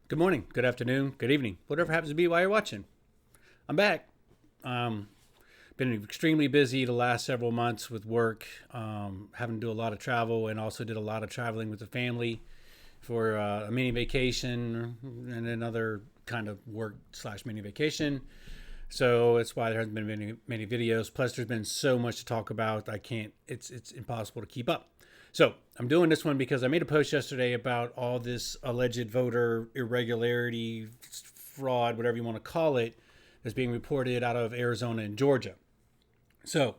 Good morning, good afternoon, good evening, whatever happens to be while you're watching. I'm back. Been extremely busy the last several months with work, having to do a lot of travel, and also did a lot of traveling with the family for a mini vacation and another kind of work slash mini vacation. So that's why there hasn't been many videos. Plus, there's been so much to talk about. I can't. It's impossible to keep up. So I'm doing this one because I made a post yesterday about all this alleged voter irregularity, fraud, whatever you want to call it, that's being reported out of Arizona and Georgia. So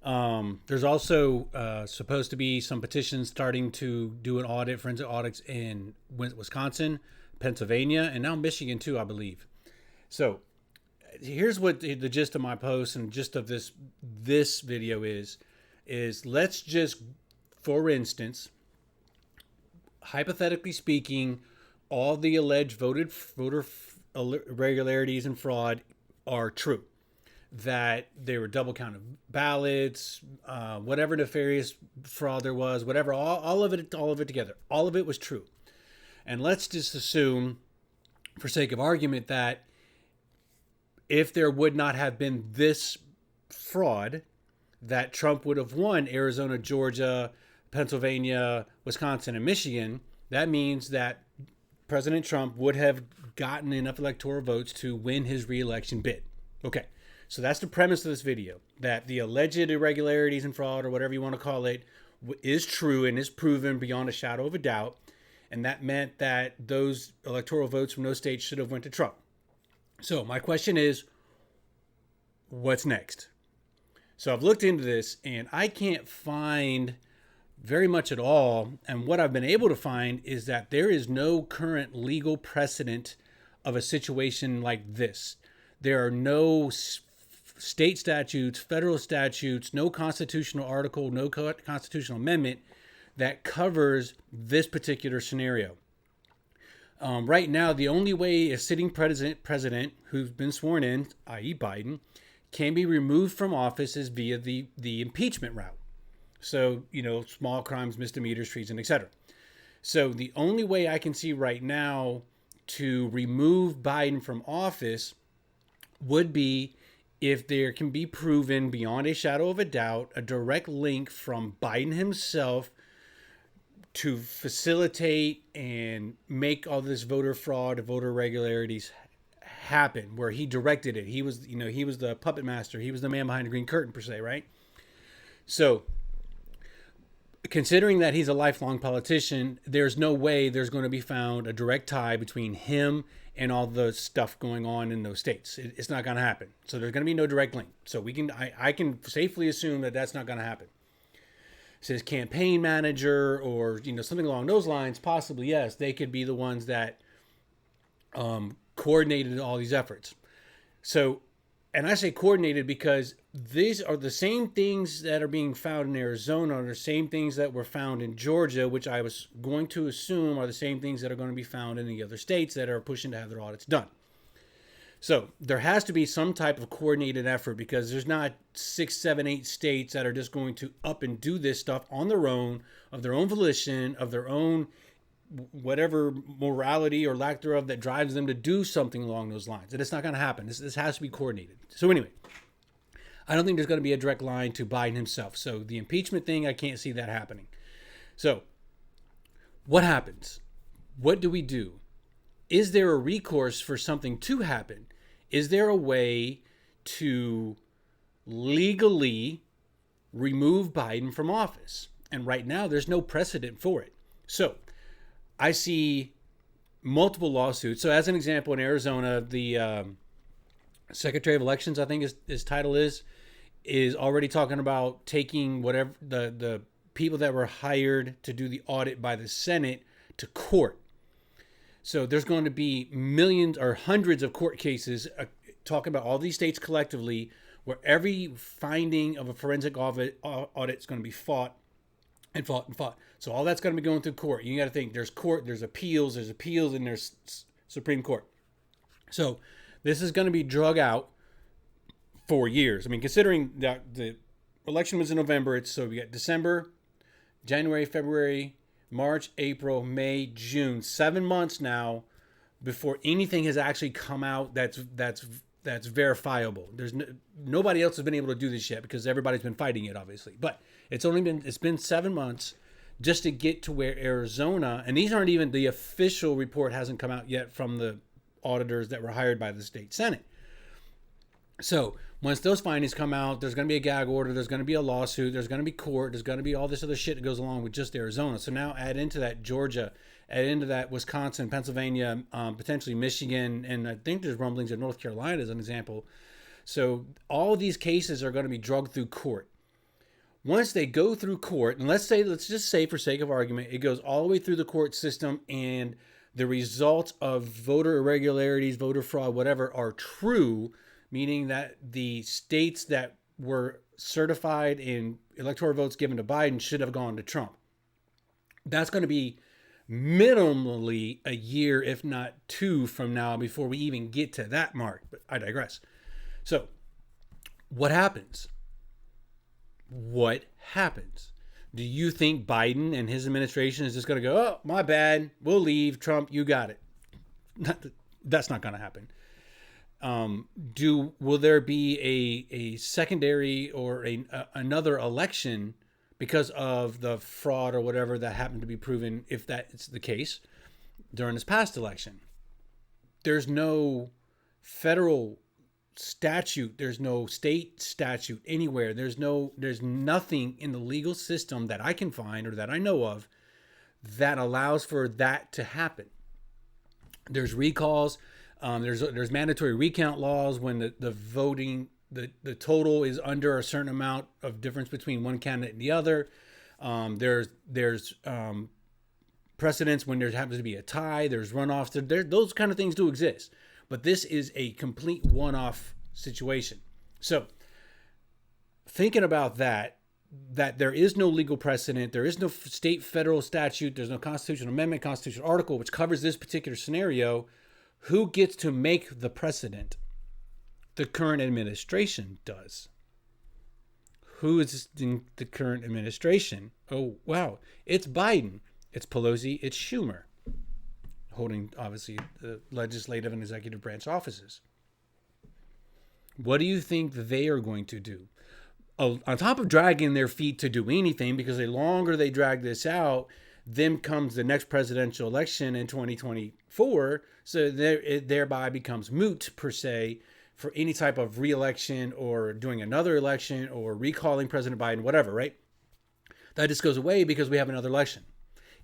there's also supposed to be some petitions starting to do an audit, forensic audits in Wisconsin, Pennsylvania, and now Michigan too, I believe. So here's what the gist of my post and gist of this video is let's just, for instance, hypothetically speaking, all the alleged voter irregularities and fraud are true. That there were double counted ballots, whatever nefarious fraud there was, whatever, all of it together, all of it was true. And let's just assume, for sake of argument, that if there would not have been this fraud, that Trump would have won Arizona, Georgia, Pennsylvania, Wisconsin, and Michigan. That means that President Trump would have gotten enough electoral votes to win his re-election bid. Okay, so that's the premise of this video, that the alleged irregularities and fraud, or whatever you want to call it, is true and is proven beyond a shadow of a doubt. And that meant that those electoral votes from those states should have went to Trump. So my question is, what's next? So I've looked into this and I can't find very much at all. And what I've been able to find is that there is no current legal precedent of a situation like this. There are no state statutes, federal statutes, no constitutional article, no constitutional amendment that covers this particular scenario. Right now, the only way a sitting president who's been sworn in, i.e. Biden, can be removed from office is via the impeachment route. So, small crimes, misdemeanors, treason, etc. So the only way I can see right now to remove Biden from office would be if there can be proven beyond a shadow of a doubt a direct link from Biden himself to facilitate and make all this voter fraud, voter irregularities happen, where he directed it. He was the puppet master. He was the man behind the green curtain, per se, right? So, considering that he's a lifelong politician, there's no way there's going to be found a direct tie between him and all the stuff going on in those states. It's not going to happen. So there's going to be no direct link. So I can safely assume that that's not going to happen. His campaign manager or something along those lines, possibly, yes, they could be the ones that coordinated all these efforts. So, and I say coordinated because these are the same things that are being found in Arizona are the same things that were found in Georgia, which I was going to assume are the same things that are going to be found in the other states that are pushing to have their audits done. So there has to be some type of coordinated effort, because there's not 6, 7, 8 states that are just going to up and do this stuff on their own, of their own volition, of their own whatever morality or lack thereof that drives them to do something along those lines. And it's not going to happen. This has to be coordinated. So anyway, I don't think there's going to be a direct line to Biden himself. So the impeachment thing, I can't see that happening. So what happens? What do we do? Is there a recourse for something to happen? Is there a way to legally remove Biden from office? And right now, there's no precedent for it. So I see multiple lawsuits. So as an example, in Arizona, the Secretary of Elections, I think his title is already talking about taking whatever the people that were hired to do the audit by the Senate to court. So there's going to be millions or hundreds of court cases talking about all these states collectively, where every finding of a forensic audit is going to be fought and fought and fought. So all that's going to be going through court. You got to think there's court, there's appeals, and there's Supreme Court. So this is going to be drug out for years. I mean, considering that the election was in November, so we got December, January, February, March, April, May, June, 7 months now before anything has actually come out that's verifiable. Nobody else has been able to do this yet because everybody's been fighting it, obviously. But it's been 7 months just to get to where Arizona, and these aren't even, the official report hasn't come out yet from the auditors that were hired by the state Senate. So once those findings come out, there's going to be a gag order, there's going to be a lawsuit, there's going to be court, there's going to be all this other shit that goes along with just Arizona. So now add into that Georgia, add into that Wisconsin, Pennsylvania, potentially Michigan, and I think there's rumblings of North Carolina as an example. So all of these cases are going to be drugged through court. Once they go through court, and let's just say for sake of argument, it goes all the way through the court system and the results of voter irregularities, voter fraud, whatever, are true, meaning that the states that were certified in electoral votes given to Biden should have gone to Trump. That's going to be minimally a year, if not 2 from now, before we even get to that mark. But I digress. So what happens? What happens? Do you think Biden and his administration is just going to go, oh, my bad, we'll leave, Trump, you got it? That's not going to happen. Will there be a secondary or another election because of the fraud or whatever that happened to be proven, if that's the case, during this past election? There's no federal statute, there's no state statute anywhere, there's nothing in the legal system that I can find or that I know of that allows for that to happen. There's recalls, there's mandatory recount laws when the voting, the total is under a certain amount of difference between one candidate and the other. There's precedents when there happens to be a tie, there's runoffs, those kind of things do exist. But this is a complete one-off situation. So thinking about that there is no legal precedent, there is no state federal statute, there's no constitutional amendment, constitutional article which covers this particular scenario. Who gets to make the precedent? The current administration does. Who is in the current administration? Oh, wow. It's Biden. It's Pelosi. It's Schumer, holding, obviously, the legislative and executive branch offices. What do you think they are going to do? On top of dragging their feet to do anything, because the longer they drag this out, then comes the next presidential election in 2024. So it thereby becomes moot, per se, for any type of re-election or doing another election or recalling President Biden, whatever, right? That just goes away because we have another election.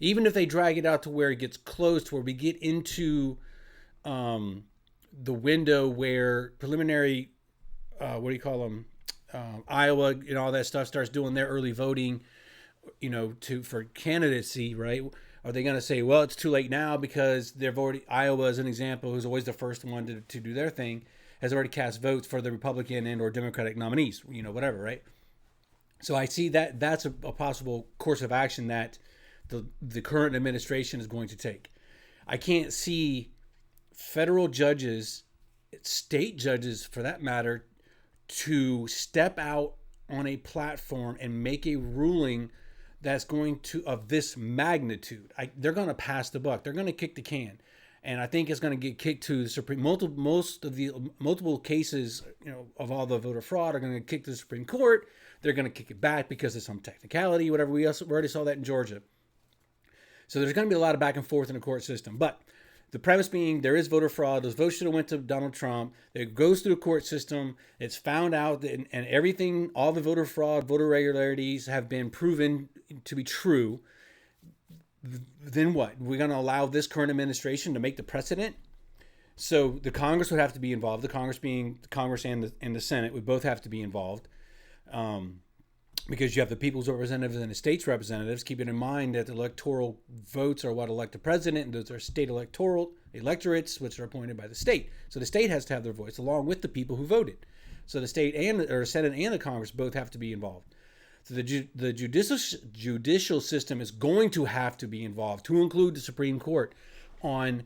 Even if they drag it out to where it gets close, to where we get into the window where preliminary, Iowa and all that stuff starts doing their early voting, for candidacy, right? Are they going to say, well, it's too late now because they've already, Iowa as an example, who's always the first one to do their thing, has already cast votes for the Republican and or Democratic nominees, whatever, right? So I see that's a possible course of action that the current administration is going to take. I can't see federal judges, state judges for that matter, to step out on a platform and make a ruling that's going to, of this magnitude. They're going to pass the buck. They're going to kick the can. And I think it's going to get kicked to the Supreme. Multiple cases, of all the voter fraud are going to kick to the Supreme Court. They're going to kick it back because of some technicality, whatever. We already saw that in Georgia. So there's going to be a lot of back and forth in the court system. But the premise being there is voter fraud. Those votes should have went to Donald Trump. It goes through the court system. It's found out that, and everything, all the voter fraud, voter irregularities have been proven to be true. Then what? We're going to allow this current administration to make the precedent? So the Congress would have to be involved. The Congress being the Congress and the Senate would both have to be involved. Because you have the people's representatives and the state's representatives, keeping in mind that the electoral votes are what elect the president, and those are state electorates, which are appointed by the state. So the state has to have their voice along with the people who voted. So the state or Senate and the Congress both have to be involved. So the judicial system is going to have to be involved, to include the Supreme Court, on,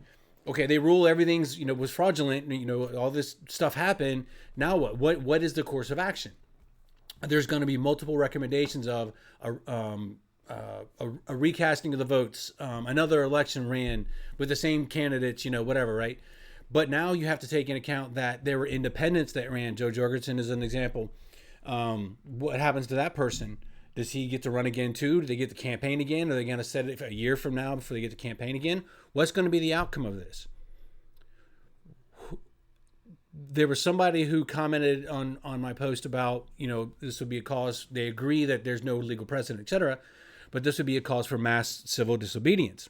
okay, they rule everything's was fraudulent, all this stuff happened. Now what? What is the course of action? There's going to be multiple recommendations of a recasting of the votes, another election ran with the same candidates, whatever, right? But now you have to take into account that there were independents that ran. Joe Jorgensen is an example. What happens to that person? Does he get to run again too? Do they get to campaign again? Are they going to set it a year from now before they get to campaign again? What's going to be the outcome of this? There was somebody who commented on my post about, this would be a cause. They agree that there's no legal precedent, etc., but this would be a cause for mass civil disobedience.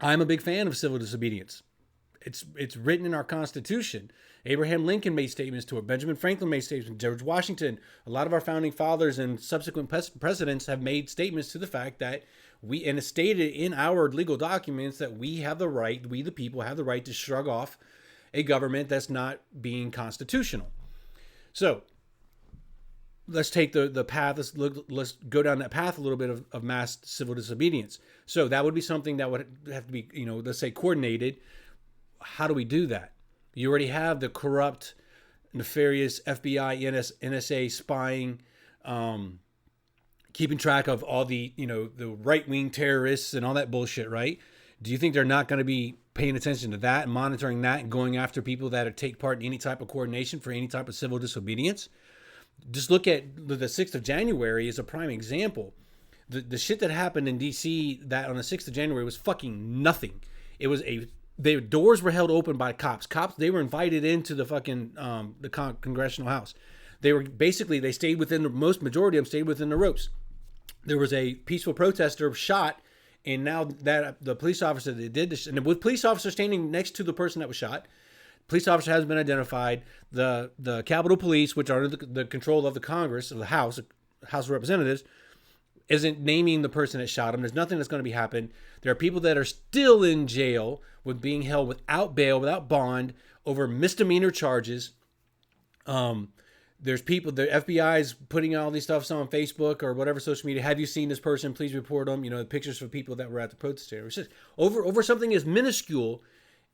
I'm a big fan of civil disobedience. It's written in our Constitution. Abraham Lincoln made statements to it. Benjamin Franklin made statements. George Washington. A lot of our founding fathers and subsequent presidents have made statements to the fact that and it's stated in our legal documents that we have the right, we the people have the right to shrug off a government that's not being constitutional. So let's take the path. Let's go down that path a little bit of mass civil disobedience. So that would be something that would have to be, let's say coordinated. How do we do that? You already have the corrupt, nefarious FBI, NSA spying, keeping track of all the right-wing terrorists and all that bullshit, right? Do you think they're not going to be paying attention to that and monitoring that and going after people that take part in any type of coordination for any type of civil disobedience? Just look at the 6th of January as a prime example. The shit that happened in D.C. that on the 6th of January was fucking nothing. It was the doors were held open by cops. They were invited into the fucking congressional house. They stayed within majority of them stayed within the ropes. There was a peaceful protester shot, and now that the police officer that did this, and with police officer standing next to the person that was shot, police officer has been identified. The Capitol Police, which are under the control of the Congress, of the House of Representatives, isn't naming the person that shot him. There's nothing that's going to be happening. There are people that are still in jail with being held without bail, without bond, over misdemeanor charges. There's people, the FBI is putting all these stuffs on Facebook or whatever social media. Have you seen this person? Please report them. The pictures of people that were at the protest area. It's just over something as minuscule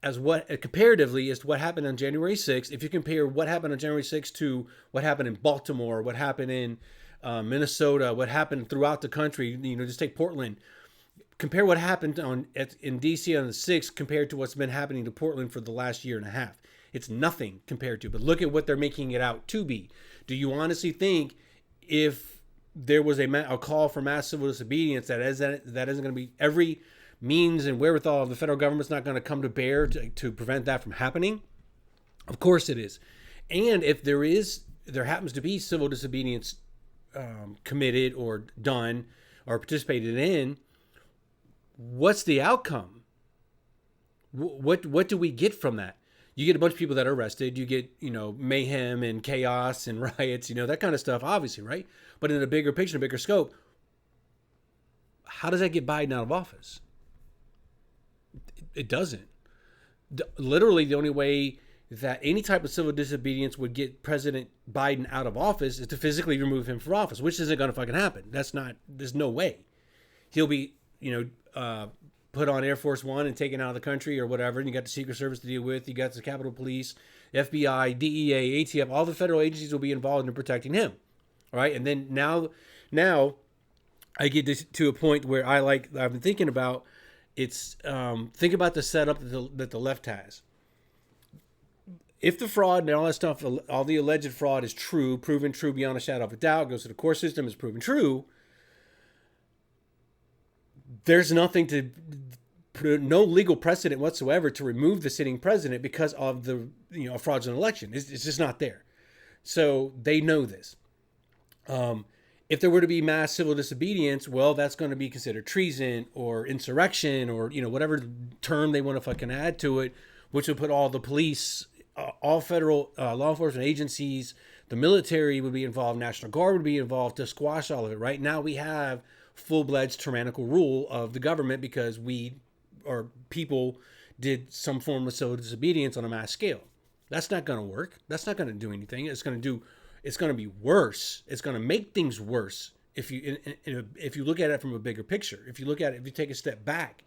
as comparatively as to what happened on January 6th. If you compare what happened on January 6th to what happened in Baltimore, what happened in Minnesota, what happened throughout the country, just take Portland. Compare what happened in D.C. on the 6th compared to what's been happening to Portland for the last year and a half. It's nothing compared to, but look at what they're making it out to be. Do you honestly think if there was a call for mass civil disobedience that isn't going to be every means and wherewithal of the federal government's not going to come to bear to prevent that from happening? Of course it is. And if there happens to be civil disobedience committed or done or participated in, what's the outcome? What do we get from that? You get a bunch of people that are arrested. You get, mayhem and chaos and riots, that kind of stuff, obviously, right? But in a bigger picture, a bigger scope, how does that get Biden out of office? It doesn't. Literally, the only way that any type of civil disobedience would get President Biden out of office is to physically remove him from office, which isn't going to fucking happen. There's no way. He'll be, put on Air Force One and taken out of the country or whatever. And you got the Secret Service to deal with. You got the Capitol Police, FBI, DEA, ATF. All the federal agencies will be involved in protecting him. All right. And then now I get to a point where I've been thinking about think about the setup that the left has. If the fraud and all that stuff, all the alleged fraud is true, proven true beyond a shadow of a doubt, goes to the court system, is proven true, there's no legal precedent whatsoever to remove the sitting president because of the a fraudulent election. It's just not there. So they know this. If there were to be mass civil disobedience, well, that's going to be considered treason or insurrection or whatever term they want to fucking add to it, which would put all the police, all federal law enforcement agencies, the military would be involved, National Guard would be involved to squash all of it. Right now we have full-fledged tyrannical rule of the government because people did some form of civil disobedience on a mass scale. That's not going to work. That's not going to do anything. It's going to be worse. It's going to make things worse if you look at it from a bigger picture. If you take a step back,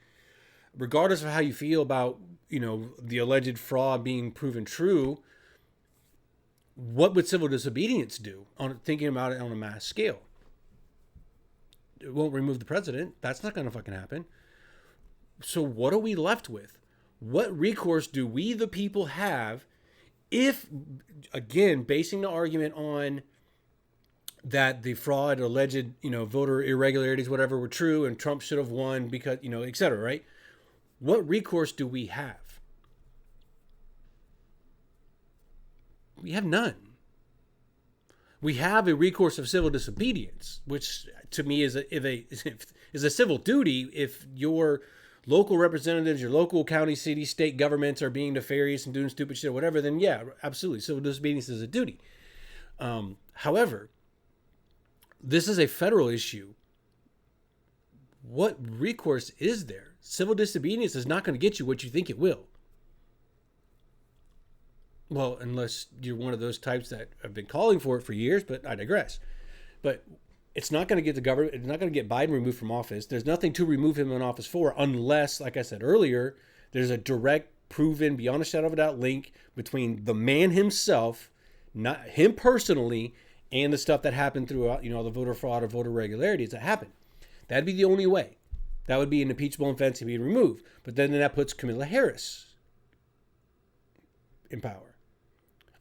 regardless of how you feel about the alleged fraud being proven true, what would civil disobedience do on thinking about it on a mass scale? it won't remove the president. That's not going to fucking happen. So what are we left with? What recourse do we, the people, have if, again, basing the argument on that the fraud, alleged, voter irregularities, whatever, were true and Trump should have won because, et cetera, right? What recourse do we have? We have none. We have a recourse of civil disobedience, which to me is a civil duty if your local representatives, your local county, city, state governments are being nefarious and doing stupid shit or whatever, then yeah, absolutely. Civil disobedience is a duty. However, this is a federal issue. What recourse is there? Civil disobedience is not going to get you what you think it will. Well, unless you're one of those types that have been calling for it for years, but I digress. But it's not going to get the government, it's not going to get Biden removed from office. There's nothing to remove him in office for unless, like I said earlier, there's a direct, proven, beyond a shadow of a doubt link between the man himself, not him personally, and the stuff that happened throughout, the voter fraud or voter irregularities that happened. That'd be the only way. That would be an impeachable offense to be removed. But then that puts Kamala Harris in power.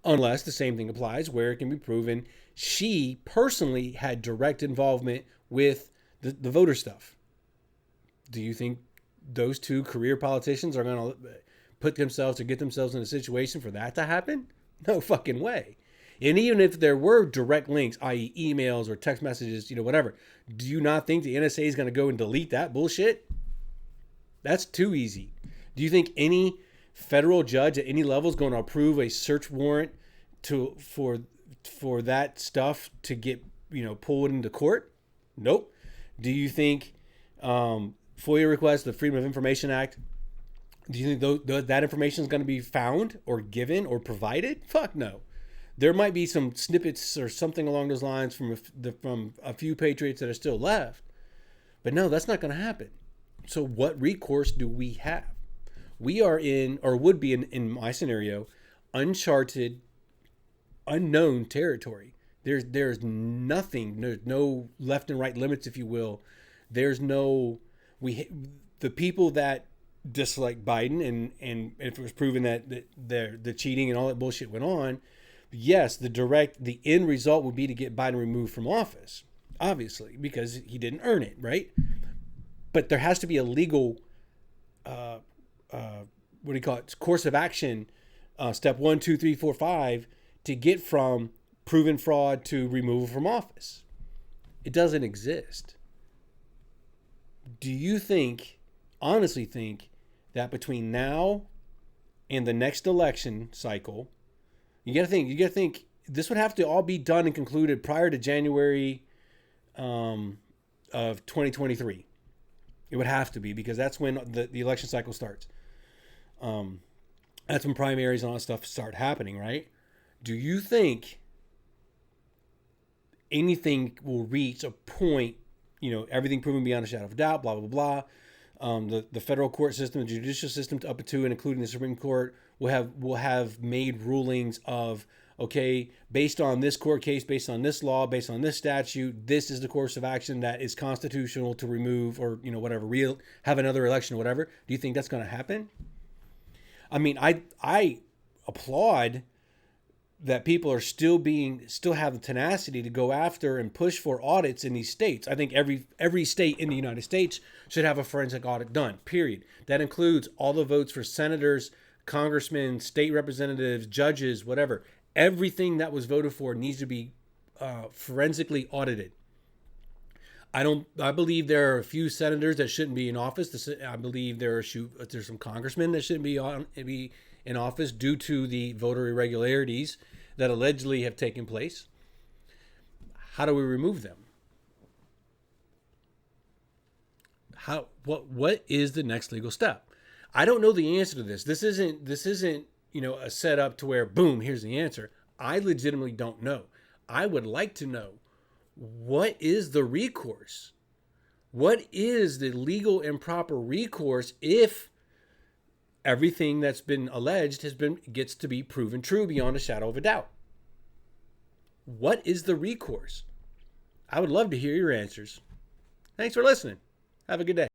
Unless the same thing applies where it can be proven she personally had direct involvement with the voter stuff. Do you think those two career politicians are going to put themselves or get themselves in a situation for that to happen? No fucking way. And even if there were direct links, i.e. emails or text messages, whatever, do you not think the NSA is going to go and delete that bullshit? That's too easy. Do you think any federal judge at any level is going to approve a search warrant for that stuff to get pulled into court? Nope. Do you think FOIA requests, the Freedom of Information Act, do you think that information is going to be found or given or provided? Fuck no. There might be some snippets or something along those lines from a few patriots that are still left, but no, that's not going to happen. So what recourse do we have? We are in, or would be in my scenario, uncharted, unknown territory. There's nothing. There's no left and right limits, if you will. There's no the people that dislike Biden and if it was proven that the cheating and all that bullshit went on, yes, the end result would be to get Biden removed from office, obviously, because he didn't earn it, right? But there has to be a legal what do you call it? Course of action, step 1, 2, 3, 4, 5, to get from proven fraud to removal from office. It doesn't exist. Do you honestly think that between now and the next election cycle, you got to think this would have to all be done and concluded prior to January of 2023. It would have to be, because that's when the election cycle starts. That's when primaries and all that stuff start happening, right? Do you think anything will reach a point, everything proven beyond a shadow of a doubt, blah, blah, blah. The federal court system, the judicial system up to and including the Supreme Court will have made rulings of, okay, based on this court case, based on this law, based on this statute, this is the course of action that is constitutional to remove or, whatever, have another election or whatever. Do you think that's going to happen? I mean, I applaud that people are still have the tenacity to go after and push for audits in these states. I think every state in the United States should have a forensic audit done, period. That includes all the votes for senators, congressmen, state representatives, judges, whatever. Everything that was voted for needs to be forensically audited. I believe there are a few senators that shouldn't be in office. I believe there's some congressmen that shouldn't be in office due to the voter irregularities that allegedly have taken place. How do we remove them? What is the next legal step? I don't know the answer to this. This isn't a setup to where boom, here's the answer. I legitimately don't know. I would like to know, what is the recourse? What is the legal and proper recourse if everything that's been alleged gets to be proven true beyond a shadow of a doubt? What is the recourse? I would love to hear your answers. Thanks for listening. Have a good day.